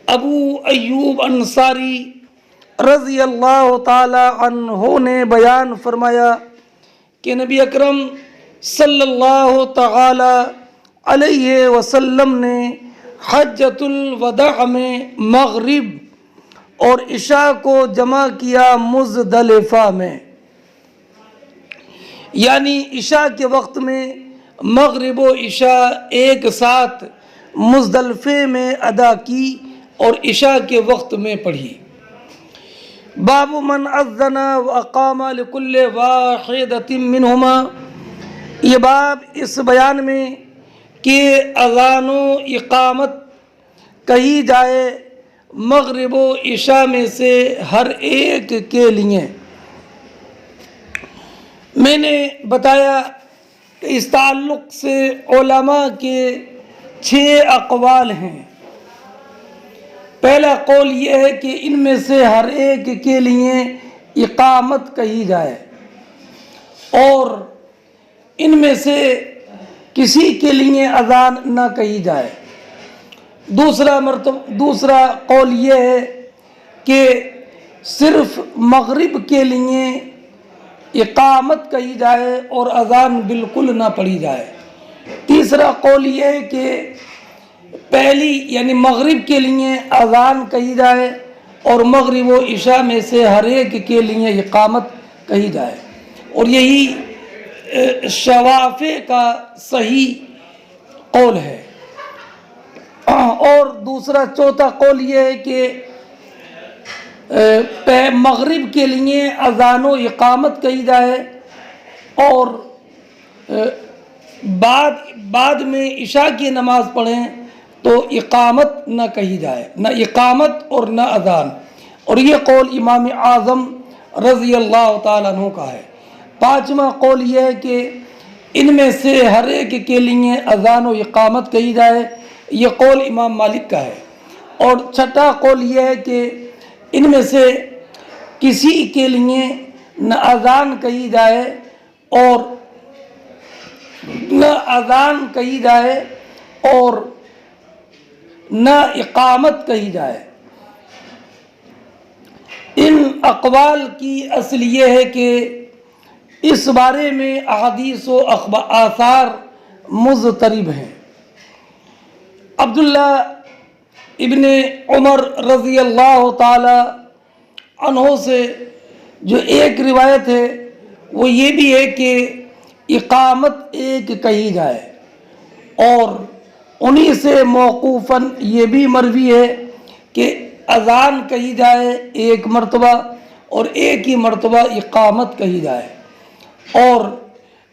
ابو ایوب انصاری رضی اللہ تعالی عنہ نے بیان فرمایا کہ نبی اکرم صلی اللہ تعالی علیہ وسلم نے حجۃ الوداع میں مغرب اور عشاء کو جمع کیا مزدلفہ میں، یعنی عشاء کے وقت میں مغرب و عشاء ایک ساتھ مزدلفے میں ادا کی اور عشاء کے وقت میں پڑھی۔ باب من اذن واقام لكل واحدۃ منہما، یہ باب اس بیان میں کہ اذان و اقامت کہی جائے مغرب و عشاء میں سے ہر ایک کے لیے۔ میں نے بتایا کہ اس تعلق سے علماء کے 6 اقوال ہیں۔ پہلا قول یہ ہے کہ ان میں سے ہر ایک کے لیے اقامت کہی جائے اور ان میں سے کسی کے لیے اذان نہ کہی جائے۔ دوسرا قول یہ ہے کہ صرف مغرب کے لیے اقامت کہی جائے اور اذان بالکل نہ پڑھی جائے۔ تیسرا قول یہ ہے کہ پہلی یعنی مغرب کے لیے اذان کہی جائے اور مغرب و عشاء میں سے ہر ایک کے لیے اقامت کہی جائے، اور یہی شوافع کا صحیح قول ہے۔ اور چوتھا قول یہ ہے کہ مغرب کے لیے اذان و اقامت کہی جائے اور بعد میں عشاء کی نماز پڑھیں تو اقامت نہ کہی جائے، نہ اقامت اور نہ اذان، اور یہ قول امام اعظم رضی اللہ تعالیٰ عنہ کا ہے۔ پانچواں قول یہ ہے کہ ان میں سے ہر ایک کے لیے اذان و اقامت کہی جائے، یہ قول امام مالک کا ہے۔ اور چھٹا قول یہ ہے کہ ان میں سے کسی کے لیے نہ اذان کہی جائے اور نہ اقامت کہی جائے۔ ان اقوال کی اصل یہ ہے کہ اس بارے میں احادیث و آثار مضطرب ہیں۔ عبداللہ ابن عمر رضی اللہ تعالی عنہ سے جو ایک روایت ہے وہ یہ بھی ہے کہ اقامت ایک کہی جائے، اور انہی سے موقوفاً یہ بھی مروی ہے کہ اذان کہی جائے ایک مرتبہ اور ایک ہی مرتبہ اقامت کہی جائے، اور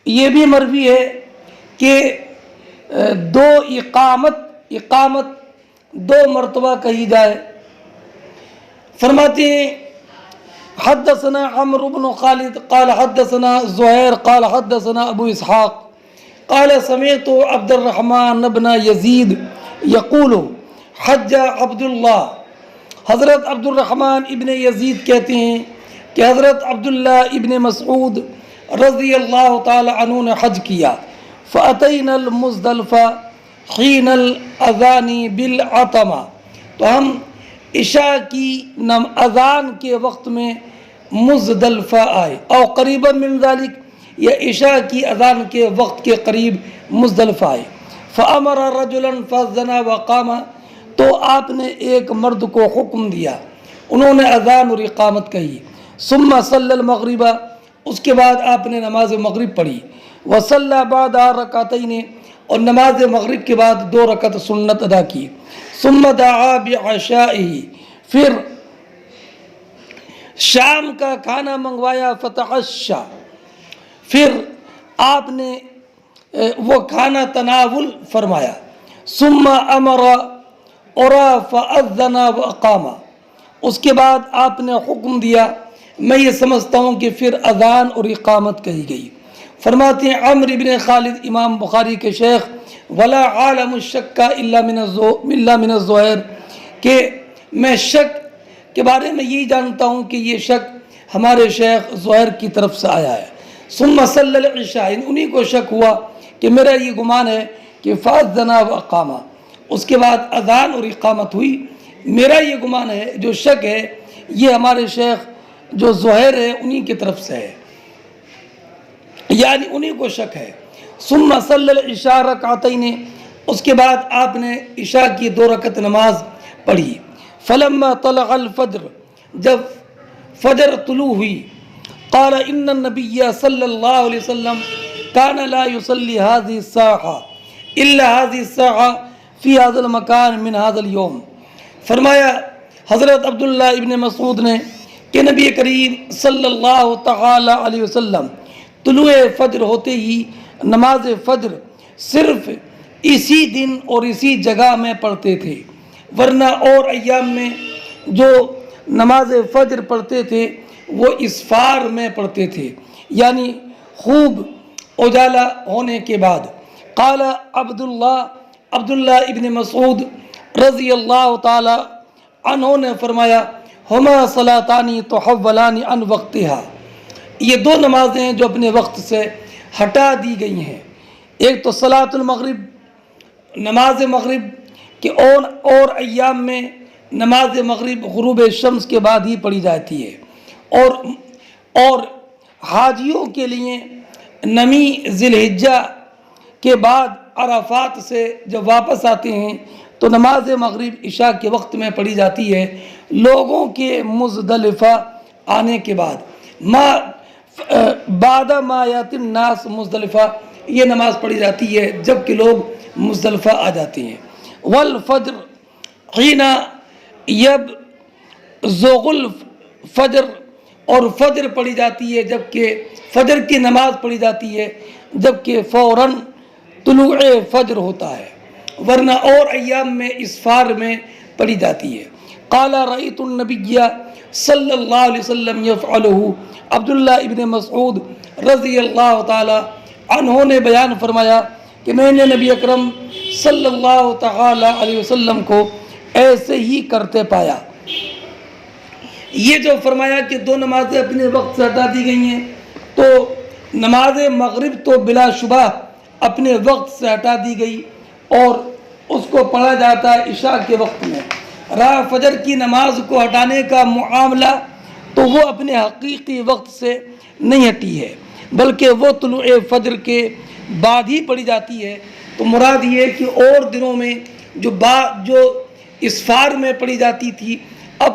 یہ بھی مروی ہے کہ اقامت دو مرتبہ کہی جائے۔ فرماتے ہیں حدثنا عمرو بن خالد قال حدثنا زہیر قال حدثنا ابو اسحاق قال سمعت عبد الرحمن بن یزید یقول حج عبداللہ، حضرت عبد الرحمن ابن یزید کہتے ہیں کہ حضرت عبداللہ ابن مسعود رضی اللہ تعالی عنہ نے حج کیا، فأتینا المزدلفہ حین الاذان بالعتمہ، تو ہم عشاء کی اذان کے وقت میں مزدلفہ آئے، او قریبا من ذلک، یا عشاء کی اذان کے وقت کے قریب مزدلفہ آئے، فامر رجلا فاذن وقام، تو آپ نے ایک مرد کو حکم دیا، انہوں نے اذان اور اقامت کہی، ثم صلی المغرب، اس کے بعد آپ نے نماز مغرب پڑھی، وصلی بعد رکعتین، اور نماز مغرب کے بعد 2 رکعت سنت ادا کی، ثم دعا بعشائہ، پھر شام کا کھانا منگوایا، فتعشا، پھر آپ نے وہ کھانا تناول فرمایا، ثم امر اورا فاذن واقام، اس کے بعد آپ نے حکم دیا، میں یہ سمجھتا ہوں کہ پھر اذان اور اقامت کہی گئی۔ فرماتے ہیں عمرو بن خالد امام بخاری کے شیخ، ولا عالم الشک الا من الزہیر، کہ میں شک کے بارے میں یہی جانتا ہوں کہ یہ شک ہمارے شیخ زہیر کی طرف سے آیا ہے۔ ثم صلی العشاء، انہی کو شک ہوا کہ میرا یہ گمان ہے کہ فاذن و اقامہ، اس کے بعد اذان اور اقامت ہوئی۔ میرا یہ گمان ہے، جو شک ہے یہ ہمارے شیخ جو زہیر ہے انہی کی طرف سے ہے، یعنی انہی کو شک ہے۔ ثم صلی العشاء رکعتین، اس کے بعد آپ نے عشاء کی 2 رکعت نماز پڑھی۔ فلما طلع الفجر، جب فجر طلوع ہوئی، قال ان النبی صلی اللہ علیہ وسلم کان لا يصلي هذه الساعة الا هذه الساعة في هذا المكان من هذا اليوم۔ فرمایا حضرت عبداللہ ابن مسعود نے کہ نبی کریم صلی اللہ تعالی علیہ وسلم طلوع فجر ہوتے ہی نماز فجر صرف اسی دن اور اسی جگہ میں پڑھتے تھے، ورنہ اور ایام میں جو نماز فجر پڑھتے تھے وہ اسفار میں پڑھتے تھے، یعنی خوب اجالا ہونے کے بعد۔ قال عبداللہ ابن مسعود رضی اللہ تعالی عنہ نے فرمایا ہما صلاتانی تحولانی عن وقتها، یہ 2 نمازیں ہیں جو اپنے وقت سے ہٹا دی گئی ہیں۔ ایک تو صلاۃ المغرب، نماز مغرب کہ اور ایام میں نماز مغرب غروب شمس کے بعد ہی پڑھی جاتی ہے، اور حاجیوں کے لیے نمی ذی الحجہ کے بعد عرفات سے جب واپس آتے ہیں تو نماز مغرب عشاء کے وقت میں پڑھی جاتی ہے، لوگوں کے مزدلفہ آنے کے بعد۔ بعد ما یاتی الناس مزدلفہ، یہ نماز پڑھی جاتی ہے جب کہ لوگ مزدلفہ آ جاتے ہیں۔ والفجر حین یبزغ الفجر، اور فجر پڑھی جاتی ہے جبکہ فجر کی نماز پڑھی جاتی ہے جبکہ فوراً طلوع فجر ہوتا ہے، ورنہ اور ایام میں اسفار میں پڑھی جاتی ہے۔ قال رأیت النبی صلی اللہ علیہ وسلم یفعلہ، عبداللہ ابن مسعود رضی اللہ تعالی عنہ نے بیان فرمایا کہ میں نے نبی اکرم صلی اللہ تعالی علیہ وسلم کو ایسے ہی کرتے پایا۔ یہ جو فرمایا کہ 2 نمازیں اپنے وقت سے ہٹا دی گئی ہیں، تو نماز مغرب تو بلا شبہ اپنے وقت سے ہٹا دی گئی اور اس کو پڑھا جاتا ہے عشاء کے وقت میں۔ رہا فجر کی نماز کو ہٹانے کا معاملہ تو وہ اپنے حقیقی وقت سے نہیں ہٹی ہے، بلکہ وہ طلوع فجر کے بعد ہی پڑھی جاتی ہے۔ تو مراد یہ ہے کہ اور دنوں میں جو اسفار میں پڑھی جاتی تھی، اب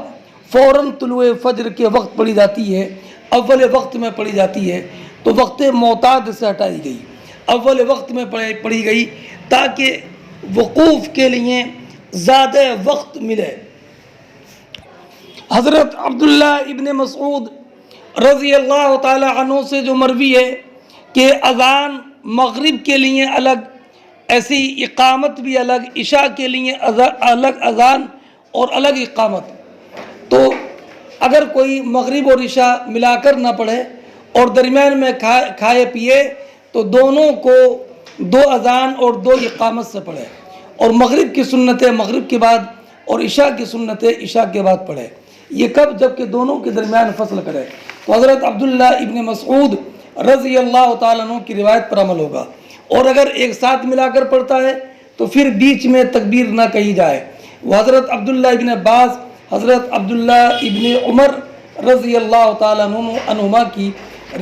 فوراً طلوع فجر کے وقت پڑھی جاتی ہے، اول وقت میں پڑھی جاتی ہے، تو وقت معتاد سے ہٹائی گئی، اول وقت میں پڑھی گئی تاکہ وقوف کے لیے زیادہ وقت ملے۔ حضرت عبداللہ ابن مسعود رضی اللہ تعالی عنہ سے جو مروی ہے کہ اذان مغرب کے لیے الگ، ایسی اقامت بھی الگ، عشاء کے لیے الگ اذان اور الگ اقامت۔ تو اگر کوئی مغرب اور عشاء ملا کر نہ پڑھے اور درمیان میں کھائے پیے تو دونوں کو 2 اذان اور 2 اقامت سے پڑھے، اور مغرب کی سنتیں مغرب کے بعد اور عشاء کی سنتیں عشاء کے بعد پڑھے۔ یہ کب؟ جب کہ دونوں کے درمیان فصل کرے۔ تو حضرت عبداللہ ابن مسعود رضی اللہ تعالیٰ عنہ کی روایت پر عمل ہوگا، اور اگر ایک ساتھ ملا کر پڑھتا ہے تو پھر بیچ میں تکبیر نہ کہی جائے۔ وہ حضرت عبداللہ ابن عباس، حضرت عبداللہ ابن عمر رضی اللہ تعالیٰ عنہما کی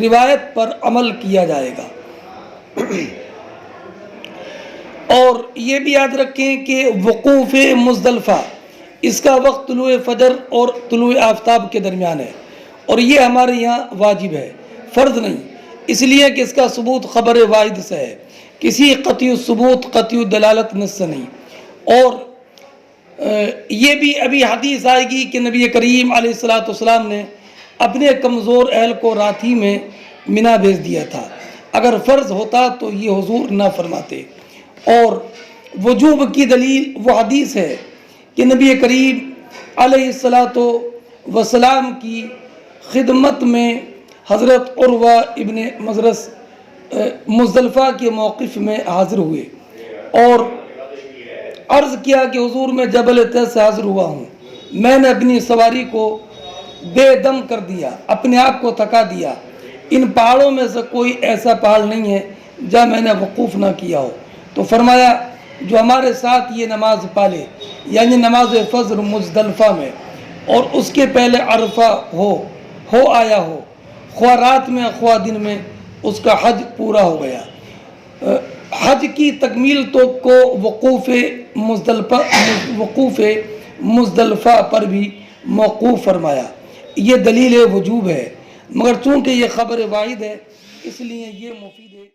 روایت پر عمل کیا جائے گا۔ اور یہ بھی یاد رکھیں کہ وقوف مزدلفہ، اس کا وقت طلوع فجر اور طلوع آفتاب کے درمیان ہے، اور یہ ہمارے یہاں واجب ہے، فرض نہیں، اس لیے کہ اس کا ثبوت خبر واحد سے ہے، کسی قطعی ثبوت قطعی دلالت نص سے نہیں۔ اور یہ بھی ابھی حدیث آئے گی کہ نبی کریم علیہ السلام نے اپنے کمزور اہل کو رات ہی میں منی بھیج دیا تھا، اگر فرض ہوتا تو یہ حضور نہ فرماتے۔ اور وجوب کی دلیل وہ حدیث ہے کہ نبی کریم علیہ السلام کی خدمت میں حضرت عروہ ابن مزرس مزدلفہ کے موقف میں حاضر ہوئے اور عرض کیا کہ حضور میں جبل طے سے حاضر ہوا ہوں، میں نے اپنی سواری کو بے دم کر دیا، اپنے آپ کو تھکا دیا، ان پہاڑوں میں سے کوئی ایسا پہاڑ نہیں ہے جہاں میں نے وقوف نہ کیا ہو۔ تو فرمایا جو ہمارے ساتھ یہ نماز پالے، یعنی نماز فجر مزدلفہ میں اور اس کے پہلے عرفہ ہو آیا ہو، خواہ رات میں خواہ دن میں، اس کا حج پورا ہو گیا۔ حج کی تکمیل تو کو وقوف مزدلفہ پر بھی موقوف فرمایا۔ یہ دلیل وجوب ہے، مگر چونکہ یہ خبر واحد ہے اس لیے یہ مفید ہے۔